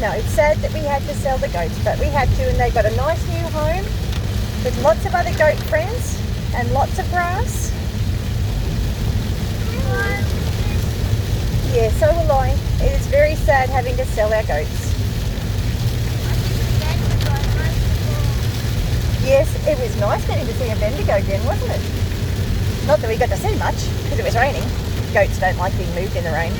know, it's sad that we had to sell the goats, but we had to, and they got a nice new home with lots of other goat friends and lots of grass. Yeah, so will I. It is very sad having to sell our goats. Yes, it was nice getting to see a Bendigo again, wasn't it? Not that we got to see much, because it was raining. Goats don't like being moved in the rain.